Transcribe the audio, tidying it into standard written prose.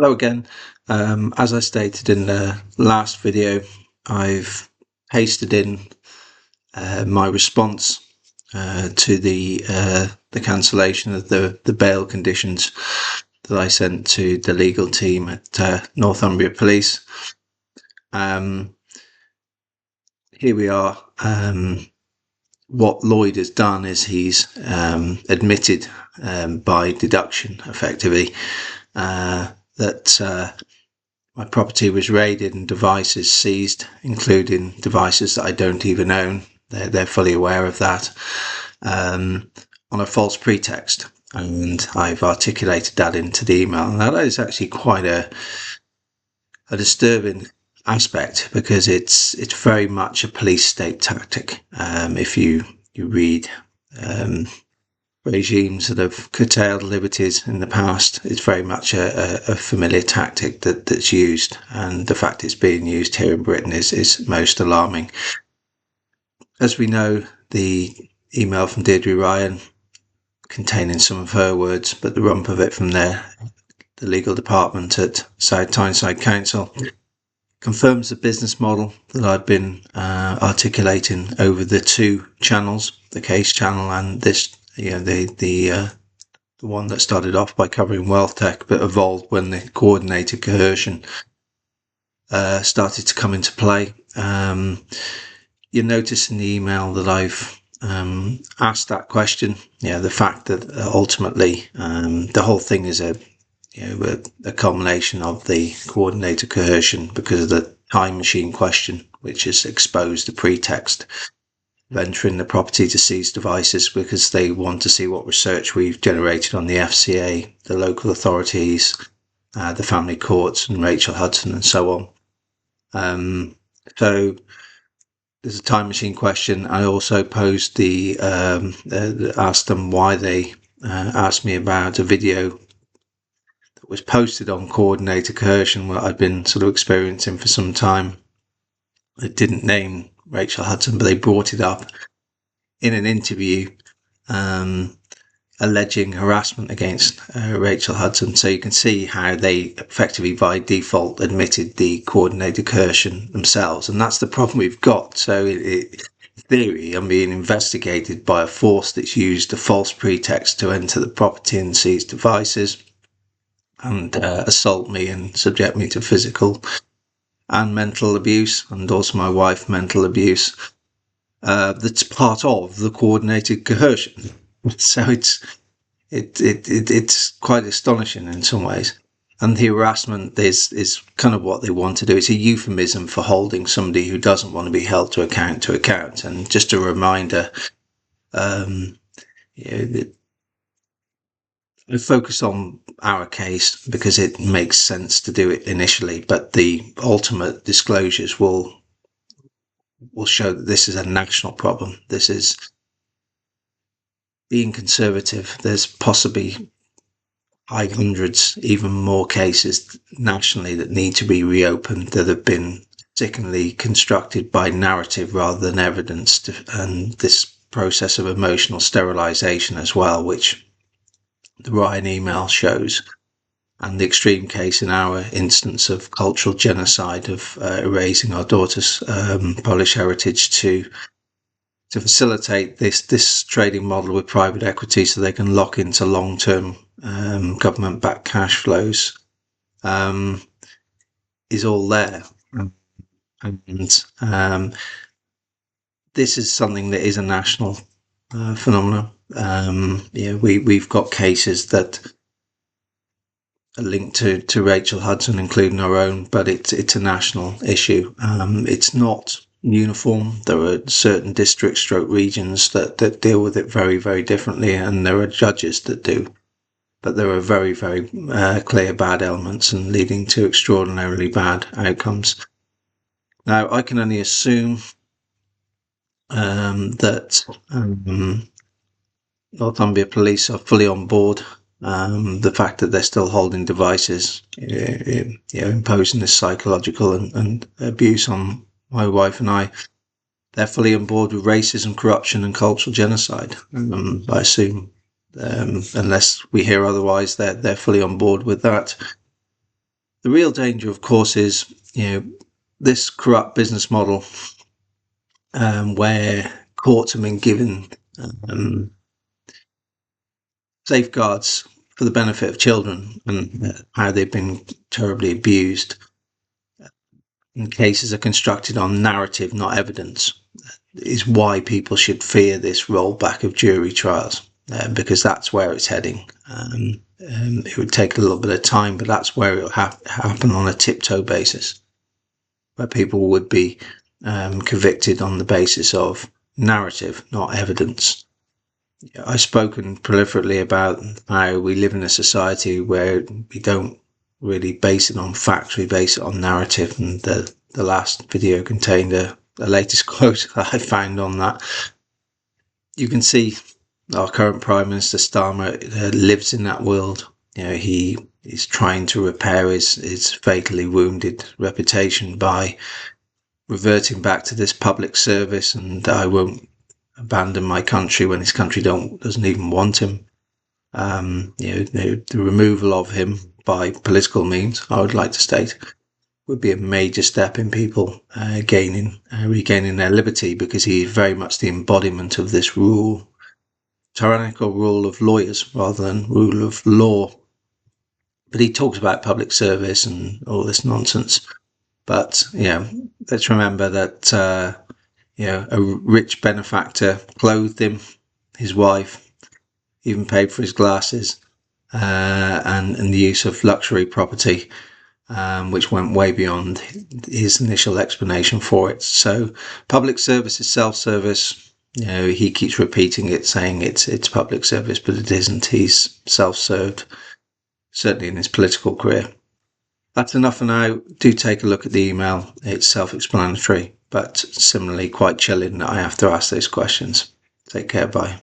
Hello again. As I stated in the last video, I've pasted in my response to the cancellation of the bail conditions that I sent to the legal team at Northumbria Police. Here we are. What Lloyd has done is he's admitted by deduction, effectively, that my property was raided and devices seized, including devices that I don't even own. They're fully aware of that, on a false pretext, and I've articulated that into the email. And that is actually quite a disturbing aspect, because it's very much a police state tactic. If you read regimes that have curtailed liberties in the past, it's very much a familiar tactic that's used, and the fact it's being used here in Britain is most alarming. As we know, the email from Deirdre Ryan, containing some of her words, but the rump of it from the legal department at South Tyneside Council, confirms the business model that I've been articulating over the two channels, the case channel and this, the one that started off by covering wealth tech, but evolved when the coordinated coercion started to come into play. You'll notice in the email that I've asked that question. The fact that ultimately the whole thing is a culmination of the coordinated coercion because of the time machine question, which has exposed the pretext of entering the property to seize devices, because they want to see what research we've generated on the FCA, the local authorities, the family courts, and Rachel Hudson, and so on. So there's a time machine question. I also posed asked them why they asked me about a video that was posted on coordinated coercion, what I'd been sort of experiencing for some time. It didn't name Rachel Hudson, but they brought it up in an interview, alleging harassment against Rachel Hudson. So you can see how they effectively by default admitted the coordinated coercion themselves, and that's the problem we've got. So in theory, I'm being investigated by a force that's used a false pretext to enter the property and seize devices and assault me and subject me to physical and mental abuse, and also my wife mental abuse. That's part of the coordinated coercion. So it's quite astonishing in some ways. And the harassment is kind of what they want to do. It's a euphemism for holding somebody who doesn't want to be held to account. And just a reminder, I focus on our case because it makes sense to do it initially, but the ultimate disclosures will show that this is a national problem. This is being conservative. There's possibly high hundreds, even more cases nationally that need to be reopened, that have been sickeningly constructed by narrative rather than evidence, and this process of emotional sterilisation as well, which the Ryan email shows, and the extreme case in our instance of cultural genocide, of erasing our daughter's Polish heritage to facilitate this trading model with private equity so they can lock into long-term government-backed cash flows, is all there. And this is something that is a national phenomenon. We've got cases that are linked to Rachel Hudson, including our own, but it's a national issue. It's not uniform. There are certain districts, regions that deal with it very, very differently, and there are judges that do. But there are very, very clear bad elements and leading to extraordinarily bad outcomes. Now, I can only assume that Northumbria Police are fully on board. The fact that they're still holding devices, imposing this psychological and abuse on my wife and I, they're fully on board with racism, corruption, and cultural genocide. I assume, unless we hear otherwise, they're fully on board with that. The real danger, of course, is this corrupt business model where courts have been given safeguards for the benefit of children, and how they've been terribly abused. And cases are constructed on narrative, not evidence, is why people should fear this rollback of jury trials, because that's where it's heading. It would take a little bit of time, but that's where it will happen on a tiptoe basis, where people would be convicted on the basis of narrative, not evidence. I've spoken prolifically about how we live in a society where we don't really base it on facts, we base it on narrative, and the last video contained the latest quote that I found on that. You can see our current Prime Minister Starmer lives in that world. He is trying to repair his fatally wounded reputation by reverting back to this public service, and I won't abandon my country when his country doesn't even want him. The removal of him by political means, I would like to state, would be a major step in people regaining their liberty, because he is very much the embodiment of this rule, tyrannical rule of lawyers rather than rule of law. But he talks about public service and all this nonsense. But let's remember that a rich benefactor clothed him, his wife, even paid for his glasses, and the use of luxury property, which went way beyond his initial explanation for it. So public service is self-service. He keeps repeating it, saying it's public service, but it isn't. He's self-served, certainly in his political career. That's enough for now. Do take a look at the email. It's self-explanatory, but similarly quite chilling that I have to ask those questions. Take care. Bye.